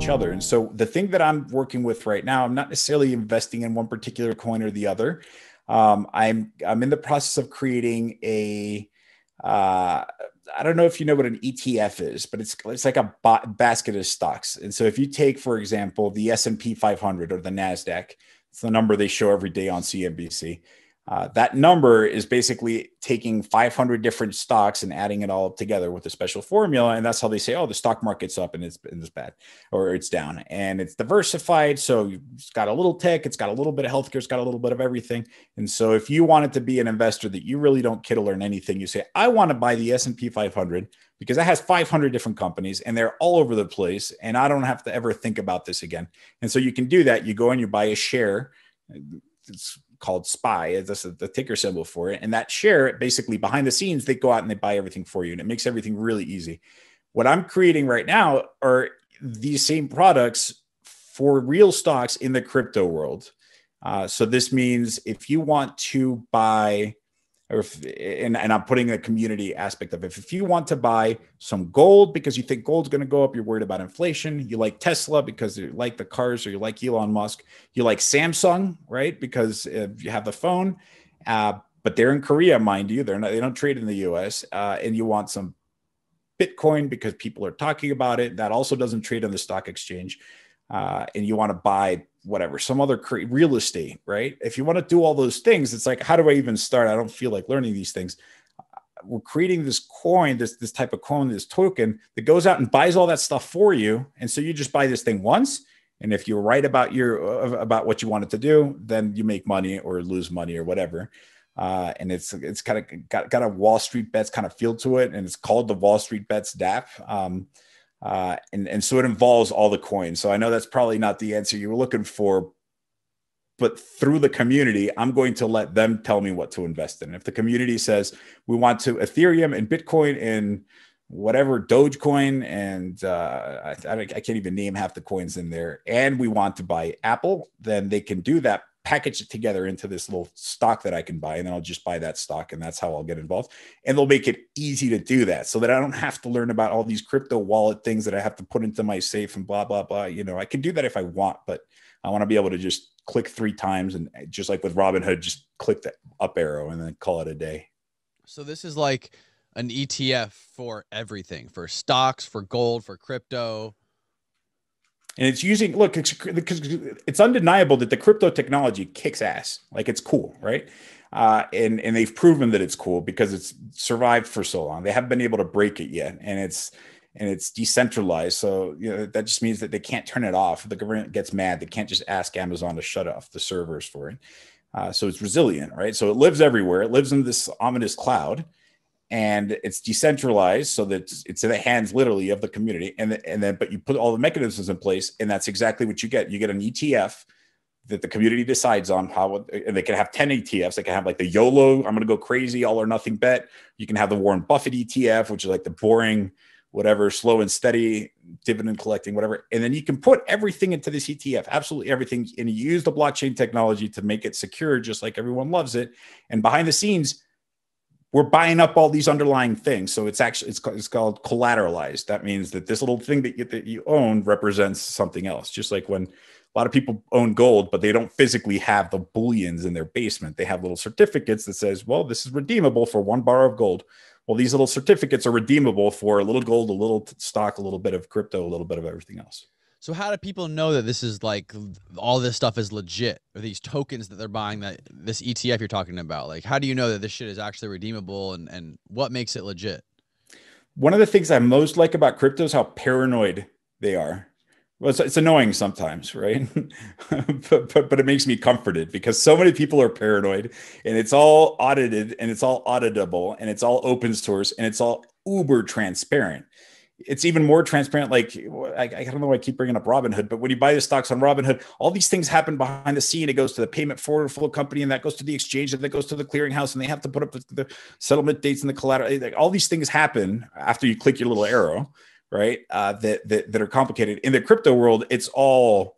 each other. And so the thing that I'm working with right now, I'm not necessarily investing in one particular coin or the other. I'm in the process of creating a I don't know if you know what an ETF is, but it's like a basket of stocks. And so if you take, for example, the S&P 500 or the Nasdaq, it's the number they show every day on CNBC. That number is basically taking 500 different stocks and adding it all together with a special formula. And that's how they say, oh, the stock market's up and it's bad or it's down. And it's diversified. So it's got a little tech, it's got a little bit of healthcare, it's got a little bit of everything. And so if you wanted to be an investor that you really don't kiddle or anything, you say, I want to buy the S&P 500 because that has 500 different companies and they're all over the place. And I don't have to ever think about this again. And so you can do that. You go and you buy a share. It's called SPY. That's the ticker symbol for it. And that share, basically behind the scenes, they go out and they buy everything for you. And it makes everything really easy. What I'm creating right now are these same products for real stocks in the crypto world. So this means if you want to buy, and I'm putting a community aspect of it. If you want to buy some gold because you think gold's going to go up, you're worried about inflation. You like Tesla because you like the cars, or you like Elon Musk. You like Samsung, right? Because you have the phone, but they're in Korea, mind you. They don't trade in the U.S. And you want some Bitcoin because people are talking about it. That also doesn't trade on the stock exchange. And you want to buy whatever, some other real estate, right? If you want to do all those things, it's like, how do I even start? I don't feel like learning these things. We're creating this coin, this type of coin, this token that goes out and buys all that stuff for you. And so you just buy this thing once. And if you're right about about what you wanted to do, then you make money or lose money or whatever. And it's kind of got a Wall Street Bets kind of feel to it. And it's called the WallStreetBets DApp. And so it involves all the coins. So I know that's probably not the answer you were looking for, but through the community, I'm going to let them tell me what to invest in. If the community says we want to Ethereum and Bitcoin and whatever Dogecoin, and I can't even name half the coins in there, and we want to buy Apple, then they can do that, package it together into this little stock that I can buy, and then I'll just buy that stock, and that's how I'll get involved. And they'll make it easy to do that so that I don't have to learn about all these crypto wallet things that I have to put into my safe and blah, blah, blah. You know, I can do that if I want, but I want to be able to just click 3 times and just like with Robinhood, just click the up arrow and then call it a day. So this is like an ETF for everything, for stocks, for gold, for crypto. And it's using, look, it's undeniable that the crypto technology kicks ass. Like, it's cool, right? And they've proven that it's cool because it's survived for so long. They haven't been able to break it yet, and it's decentralized. So that just means that they can't turn it off. If the government gets mad, they can't just ask Amazon to shut off the servers for it. So it's resilient, right? So it lives everywhere. It lives in this ominous cloud. And it's decentralized so that it's in the hands literally of the community. And then, but you put all the mechanisms in place, and that's exactly what you get. You get an ETF that the community decides on how, and they can have 10 ETFs. They can have like the YOLO, I'm going to go crazy, all or nothing bet. You can have the Warren Buffett ETF, which is like the boring, whatever, slow and steady, dividend collecting, whatever. And then you can put everything into this ETF, absolutely everything. And you use the blockchain technology to make it secure, just like everyone loves it. And behind the scenes, we're buying up all these underlying things. So it's called collateralized. That means that this little thing that you own represents something else. Just like when a lot of people own gold, but they don't physically have the bullions in their basement. They have little certificates that says, well, this is redeemable for 1 bar of gold. Well, these little certificates are redeemable for a little gold, a little stock, a little bit of crypto, a little bit of everything else. So how do people know that this is like all this stuff is legit, or these tokens that they're buying, that this ETF you're talking about? Like, how do you know that this shit is actually redeemable, and what makes it legit? One of the things I most like about crypto is how paranoid they are. Well, it's annoying sometimes, right? but it makes me comforted because so many people are paranoid, and it's all audited, and it's all auditable, and it's all open source, and it's all uber transparent. It's even more transparent. Like, I don't know why I keep bringing up Robinhood, but when you buy the stocks on Robinhood, all these things happen behind the scene. It goes to the payment forward flow company, and that goes to the exchange, and that goes to the clearinghouse, and they have to put up the settlement dates and the collateral. Like, all these things happen after you click your little arrow, right? That are complicated. In the crypto world, it's all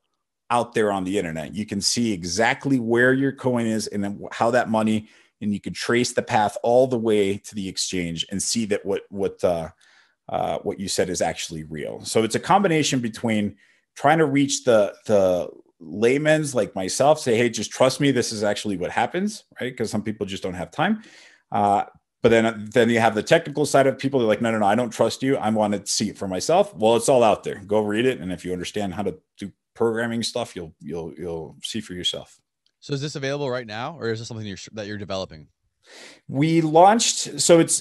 out there on the internet. You can see exactly where your coin is and then how that money, and you can trace the path all the way to the exchange and see that what you said is actually real. So it's a combination between trying to reach the layman's like myself, say, hey, just trust me. This is actually what happens, right? Because some people just don't have time. But then you have the technical side of people that are like, no, I don't trust you. I want to see it for myself. Well, it's all out there. Go read it. And if you understand how to do programming stuff, you'll see for yourself. So is this available right now, or is this something that you're developing? We launched, so it's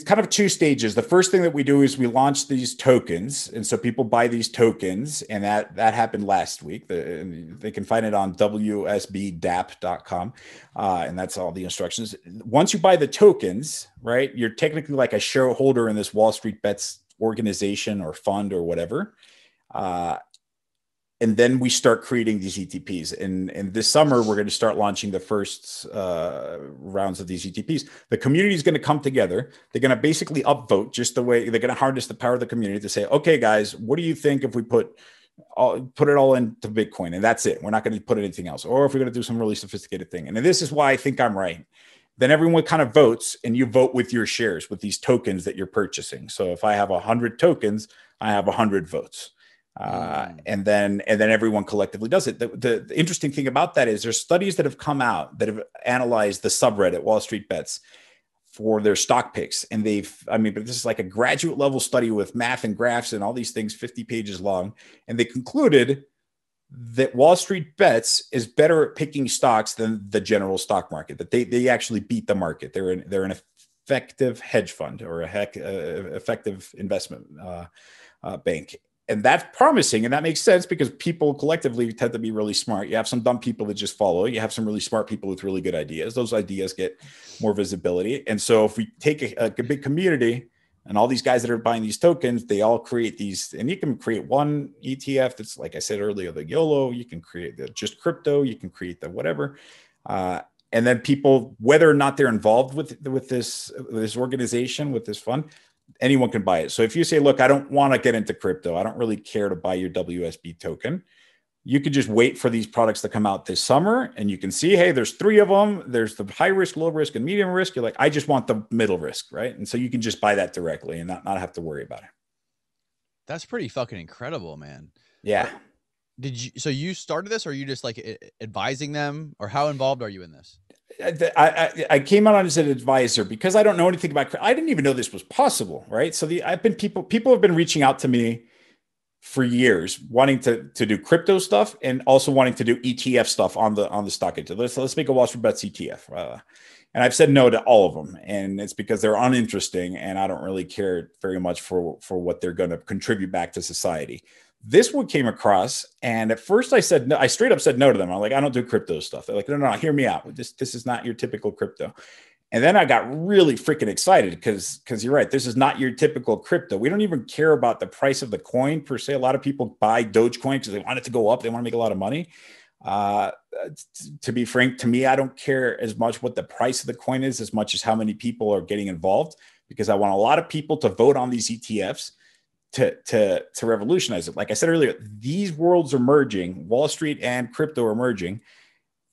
kind of two stages. The first thing that we do is we launch these tokens, and so people buy these tokens, and that happened last week. They can find it on wsbdap.com, and that's all the instructions. Once you buy the tokens, right, you're technically like a shareholder in this WallStreetBets organization or fund or whatever. And then we start creating these ETPs. And this summer, we're going to start launching the first rounds of these ETPs. The community is going to come together. They're going to basically upvote just the way they're going to harness the power of the community to say, okay, guys, what do you think if we put it all into Bitcoin? And that's it. We're not going to put anything else. Or if we're going to do some really sophisticated thing. And this is why I think I'm right. Then everyone kind of votes, and you vote with your shares, with these tokens that you're purchasing. So if I have 100 tokens, I have 100 votes. And then everyone collectively does it. The interesting thing about that is there's studies that have come out that have analyzed the subreddit WallStreetBets for their stock picks. And but this is like a graduate level study with math and graphs and all these things, 50 pages long. And they concluded that WallStreetBets is better at picking stocks than the general stock market, that they actually beat the market. They're an effective hedge fund or effective investment bank. And that's promising. And that makes sense because people collectively tend to be really smart. You have some dumb people that just follow. You have some really smart people with really good ideas. Those ideas get more visibility. And so if we take a big community and all these guys that are buying these tokens, they all create these, and you can create one ETF that's, like I said earlier, the YOLO, you can create the just crypto, you can create the whatever. And then people, whether or not they're involved with this organization, with this fund, anyone can buy it. So if you say, look, I don't want to get into crypto, I don't really care to buy your WSB token, you could just wait for these products to come out this summer, and you can see, hey, there's 3 of them. There's the high risk, low risk, and medium risk. You're like, I just want the middle risk, right? And so you can just buy that directly and not have to worry about it. That's pretty fucking incredible, man. Yeah. So you started this, or are you just like advising them, or how involved are you in this? I came out as an advisor because I don't know anything about. I didn't even know this was possible, right? So people have been reaching out to me for years, wanting to do crypto stuff and also wanting to do ETF stuff on the stock exchange. Let's make a WallStreetBets ETF, and I've said no to all of them, and it's because they're uninteresting, and I don't really care very much for what they're going to contribute back to society. This one came across, and at first I said no. I straight up said no to them. I'm like, I don't do crypto stuff. They're like, no, hear me out. This is not your typical crypto. And then I got really freaking excited because you're right. This is not your typical crypto. We don't even care about the price of the coin per se. A lot of people buy Dogecoin because they want it to go up. They want to make a lot of money. To be frank, to me, I don't care as much what the price of the coin is as much as how many people are getting involved, because I want a lot of people to vote on these ETFs to revolutionize it. Like I said earlier, these worlds are merging. Wall Street and crypto are merging.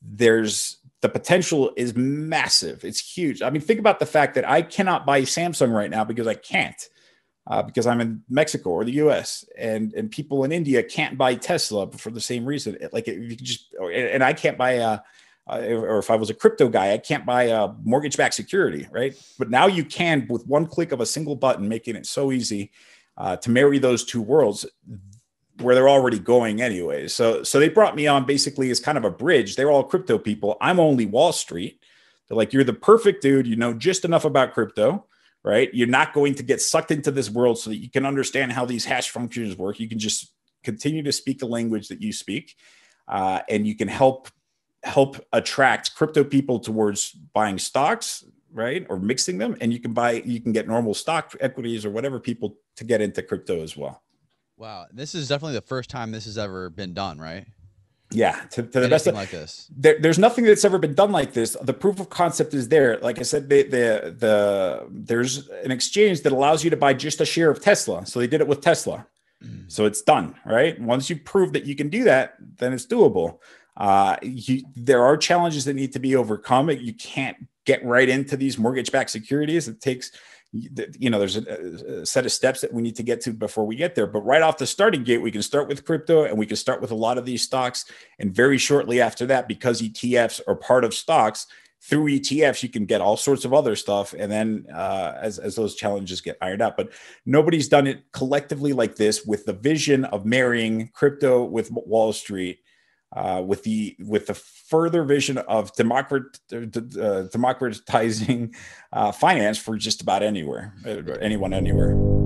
The potential is massive. It's huge. I mean, think about the fact that I cannot buy Samsung right now because I can't, because I'm in Mexico or the US, and people in India can't buy Tesla for the same reason. And I can't buy or if I was a crypto guy, I can't buy a mortgage-backed security, right? But now you can, with one click of a single button, making it so easy to marry those two worlds where they're already going anyway. So they brought me on basically as kind of a bridge. They're all crypto people. I'm only Wall Street. They're like, you're the perfect dude. You know just enough about crypto, right? You're not going to get sucked into this world so that you can understand how these hash functions work. You can just continue to speak the language that you speak, and you can help attract crypto people towards buying stocks, right? Or mixing them. And you can get normal stock equities or whatever people to get into crypto as well. Wow. This is definitely the first time this has ever been done, right? Yeah. To the best of like this. There's nothing that's ever been done like this. The proof of concept is there. Like I said, there's an exchange that allows you to buy just a share of Tesla. So they did it with Tesla. So it's done, right? Once you prove that you can do that, then it's doable. There are challenges that need to be overcome. You can't get right into these mortgage-backed securities. It takes, there's a set of steps that we need to get to before we get there. But right off the starting gate, we can start with crypto, and we can start with a lot of these stocks. And very shortly after that, because ETFs are part of stocks, through ETFs, you can get all sorts of other stuff. And then as those challenges get ironed out, but nobody's done it collectively like this, with the vision of marrying crypto with Wall Street, with the further vision of democratizing finance for just about anyone anywhere.